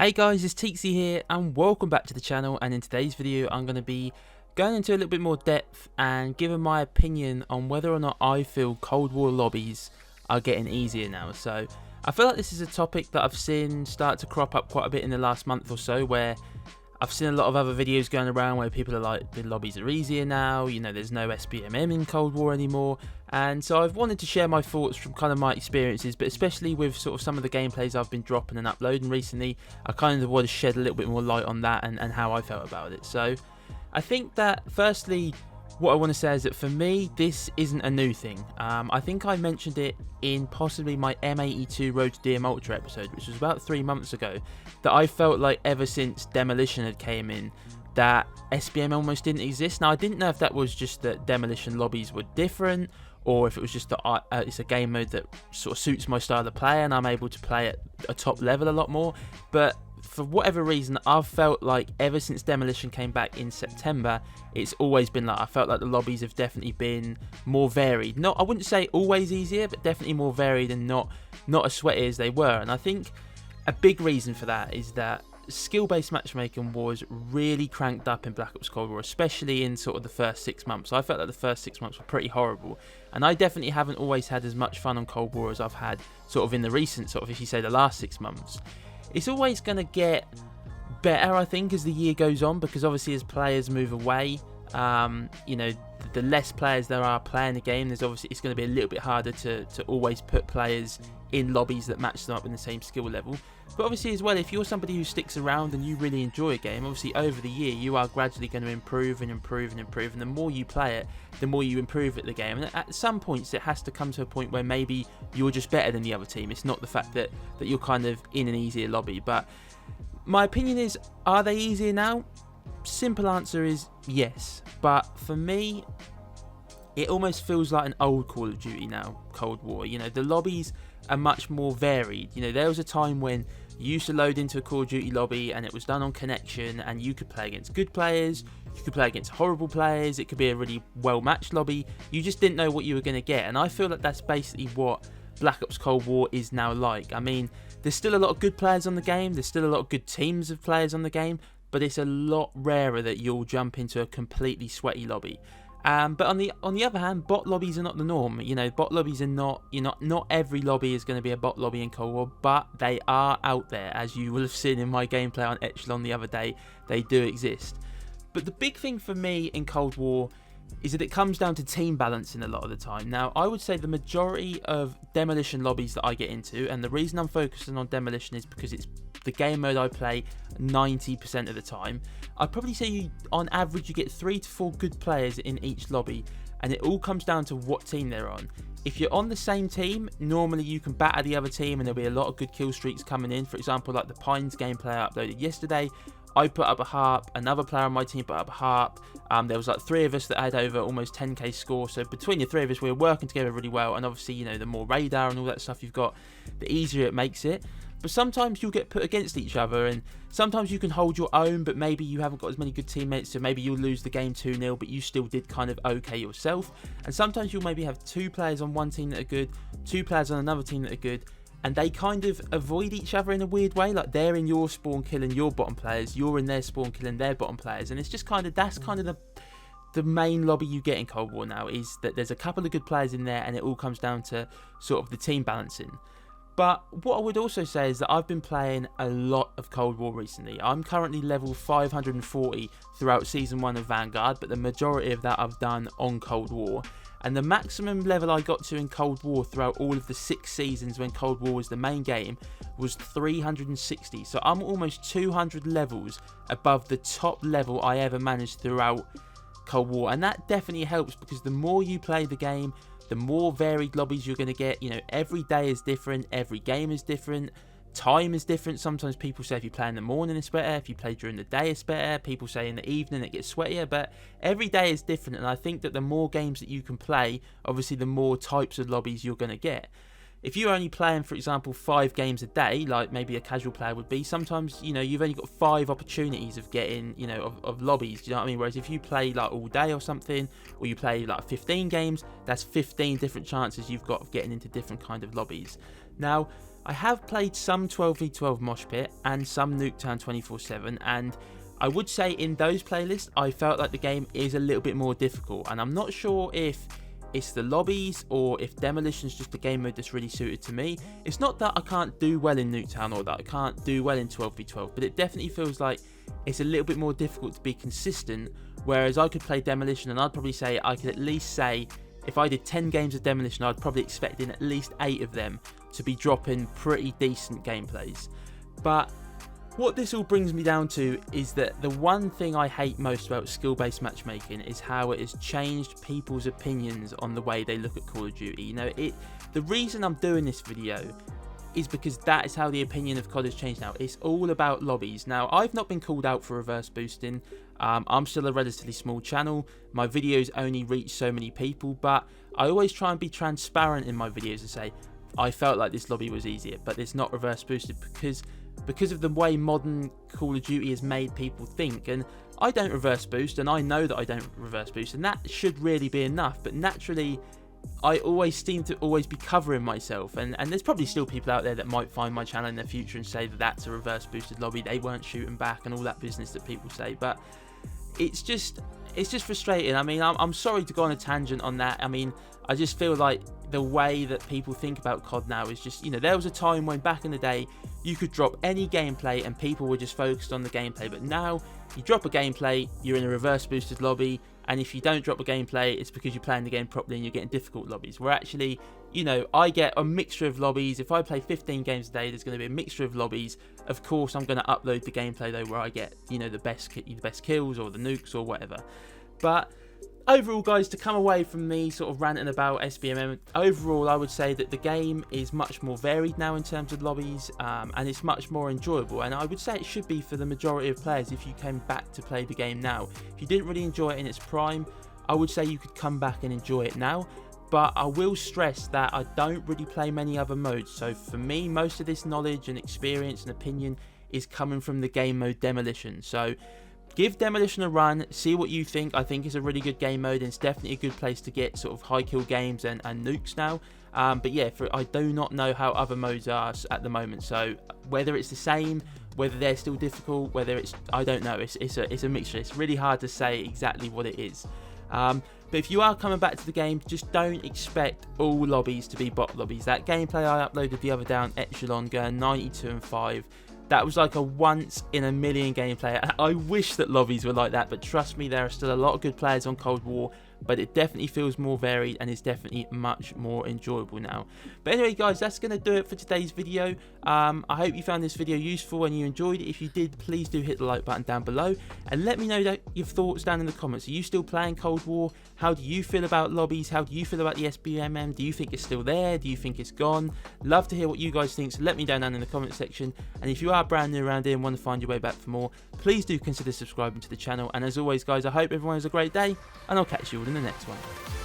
Hey guys, it's Teaksy here and welcome back to the channel, and in today's video I'm going to be going into a little bit more depth and giving my opinion on whether or not I feel Cold War lobbies are getting easier now. So I feel like this is a topic that I've seen start to crop up quite a bit in the last month or so, where I've seen a lot of other videos going around where people are like, the lobbies are easier now, you know, there's no Sbmm in Cold War anymore. And so I've wanted to share my thoughts from kind of my experiences, but especially with sort of some of the gameplays I've been dropping and uploading recently, I kind of want to shed a little bit more light on that and how I felt about it. So I think that firstly, what I want to say is that for me, this isn't a new thing. I think I mentioned it in possibly my M82 Road to DM Ultra episode, which was about 3 months ago, that I felt like ever since Demolition had came in, that Sbmm almost didn't exist. Now, I didn't know if that was just that Demolition lobbies were different, or if it was just that it's a game mode that sort of suits my style of play and I'm able to play at a top level a lot more. But for whatever reason, I've felt like ever since Demolition came back in September, it's always been like, I felt like the lobbies have definitely been more varied. Not, I wouldn't say always easier, but definitely more varied and not as sweaty as they were. And I think a big reason for that is that skill-based matchmaking was really cranked up in Black Ops Cold War, especially in sort of the first 6 months. I felt like the first 6 months were pretty horrible, and I definitely haven't always had as much fun on Cold War as I've had sort of in the recent, sort of, if you say, the last 6 months. It's always going to get better, I think, as the year goes on, because obviously as players move away, you know, the less players there are playing the game, there's obviously, it's going to be a little bit harder to always put players in lobbies that match them up in the same skill level. But obviously as well, if you're somebody who sticks around and you really enjoy a game, obviously over the year you are gradually going to improve and improve and improve, and the more you play it, the more you improve at the game. And at some points it has to come to a point where maybe you're just better than the other team. It's not the fact that you're kind of in an easier lobby. But my opinion is, are they easier now? Simple answer is yes. But for me, it almost feels like an old Call of Duty now, Cold War. You know, the lobbies are much more varied. You know, there was a time when you used to load into a Call of Duty lobby and it was done on connection, and you could play against good players, you could play against horrible players, it could be a really well matched lobby, you just didn't know what you were going to get. And I feel like that's basically what Black Ops Cold War is now like. I mean, there's still a lot of good players on the game, there's still a lot of good teams of players on the game, but it's a lot rarer that you'll jump into a completely sweaty lobby. But on the other hand, bot lobbies are not the norm. You know, bot lobbies are not, not every lobby is going to be a bot lobby in Cold War, but they are out there, as you will have seen in my gameplay on Echelon the other day. They do exist. But the big thing for me in Cold War is that it comes down to team balancing a lot of the time. Now, I would say the majority of Demolition lobbies that I get into, and the reason I'm focusing on Demolition is because it's the game mode I play 90% of the time. I'd probably say on average you get 3 to 4 good players in each lobby, and it all comes down to what team they're on. If you're on the same team, normally you can batter the other team and there'll be a lot of good kill streaks coming in. For example, like the Pines gameplay I uploaded yesterday, I put up a harp, another player on my team put up a harp. There was like 3 of us that had over almost 10k score, so between the 3 of us we were working together really well. And obviously, you know, the more radar and all that stuff you've got, the easier it makes it. But sometimes you'll get put against each other, and sometimes you can hold your own, but maybe you haven't got as many good teammates, so maybe you'll lose the game 2-0, but you still did kind of okay yourself. And sometimes you'll maybe have 2 players on one team that are good, 2 players on another team that are good, and they kind of avoid each other in a weird way. Like, they're in your spawn killing your bottom players, you're in their spawn killing their bottom players, and it's just kind of, that's kind of the main lobby you get in Cold War now, is that there's a couple of good players in there and it all comes down to sort of the team balancing. But what I would also say is that I've been playing a lot of Cold War recently. I'm currently level 540 throughout Season 1 of Vanguard, but the majority of that I've done on Cold War. And the maximum level I got to in Cold War throughout all of the 6 seasons when Cold War was the main game was 360. So I'm almost 200 levels above the top level I ever managed throughout Cold War. And that definitely helps, because the more you play the game, the more varied lobbies you're going to get. You know, every day is different, every game is different, time is different. Sometimes people say if you play in the morning it's better, if you play during the day it's better, people say in the evening it gets sweatier, but every day is different. And I think that the more games that you can play, obviously the more types of lobbies you're going to get. If you're only playing, for example, 5 games a day, like maybe a casual player would be, sometimes, you know, you've only got 5 opportunities of getting, you know, of lobbies, do you know what I mean? Whereas if you play like all day or something, or you play like 15 games, that's 15 different chances you've got of getting into different kind of lobbies. Now, I have played some 12v12 Mosh Pit and some Nuketown 24/7, and I would say in those playlists I felt like the game is a little bit more difficult, and I'm not sure if it's the lobbies or if Demolition's just a game mode that's really suited to me. It's not that I can't do well in Nuketown or that I can't do well in 12v12, but it definitely feels like it's a little bit more difficult to be consistent, whereas I could play Demolition and I'd probably say I could at least say if I did 10 games of Demolition, I'd probably expect in at least 8 of them to be dropping pretty decent gameplays. But what this all brings me down to is that the one thing I hate most about skill-based matchmaking is how it has changed people's opinions on the way they look at Call of Duty. You know, the reason I'm doing this video is because that is how the opinion of COD has changed now. It's all about lobbies. Now, I've not been called out for reverse boosting. I'm still a relatively small channel. My videos only reach so many people, but I always try and be transparent in my videos and say, I felt like this lobby was easier, but it's not reverse boosted because of the way modern Call of Duty has made people think. And I don't reverse boost, and I know that I don't reverse boost, and that should really be enough. But naturally, I always seem to always be covering myself, and there's probably still people out there that might find my channel in the future and say that that's a reverse boosted lobby, they weren't shooting back and all that business that people say. But it's just frustrating. I mean, I'm sorry to go on a tangent on that. I mean, I just feel like the way that people think about COD now is just, you know, there was a time when back in the day you could drop any gameplay and people were just focused on the gameplay, but now you drop a gameplay, you're in a reverse boosted lobby, and if you don't drop a gameplay, it's because you're playing the game properly and you're getting difficult lobbies. Where actually, you know, I get a mixture of lobbies. If I play 15 games a day, there's going to be a mixture of lobbies. Of course, I'm going to upload the gameplay though, where I get, you know, the best kills or the nukes or whatever. But overall, guys, to come away from me sort of ranting about Sbmm, overall I would say that the game is much more varied now in terms of lobbies, and it's much more enjoyable, and I would say it should be for the majority of players if you came back to play the game now. If you didn't really enjoy it in its prime, I would say you could come back and enjoy it now. But I will stress that I don't really play many other modes, so for me most of this knowledge and experience and opinion is coming from the game mode Demolition. So give Demolition a run, see what you think. I think it's a really good game mode, and it's definitely a good place to get sort of high kill games and nukes now. But yeah, I do not know how other modes are at the moment, so whether it's the same, whether they're still difficult, whether it's, I don't know, it's a mixture. It's really hard to say exactly what it is. But if you are coming back to the game, just don't expect all lobbies to be bot lobbies. That gameplay I uploaded the other day on Echelon going 92 and 5, that was like a once in a million gameplay. I wish that lobbies were like that, but trust me, there are still a lot of good players on Cold War, but it definitely feels more varied and is definitely much more enjoyable now. But anyway, guys, that's going to do it for today's video. I hope you found this video useful and you enjoyed it. If you did, please do hit the like button down below and let me know your thoughts down in the comments. Are you still playing Cold War? How do you feel about lobbies? How do you feel about the Sbmm? Do you think it's still there? Do you think it's gone? Love to hear what you guys think, so let me know down in the comment section. And if you are brand new around here and want to find your way back for more, please do consider subscribing to the channel. And as always, guys, I hope everyone has a great day, and I'll catch you all in the next one.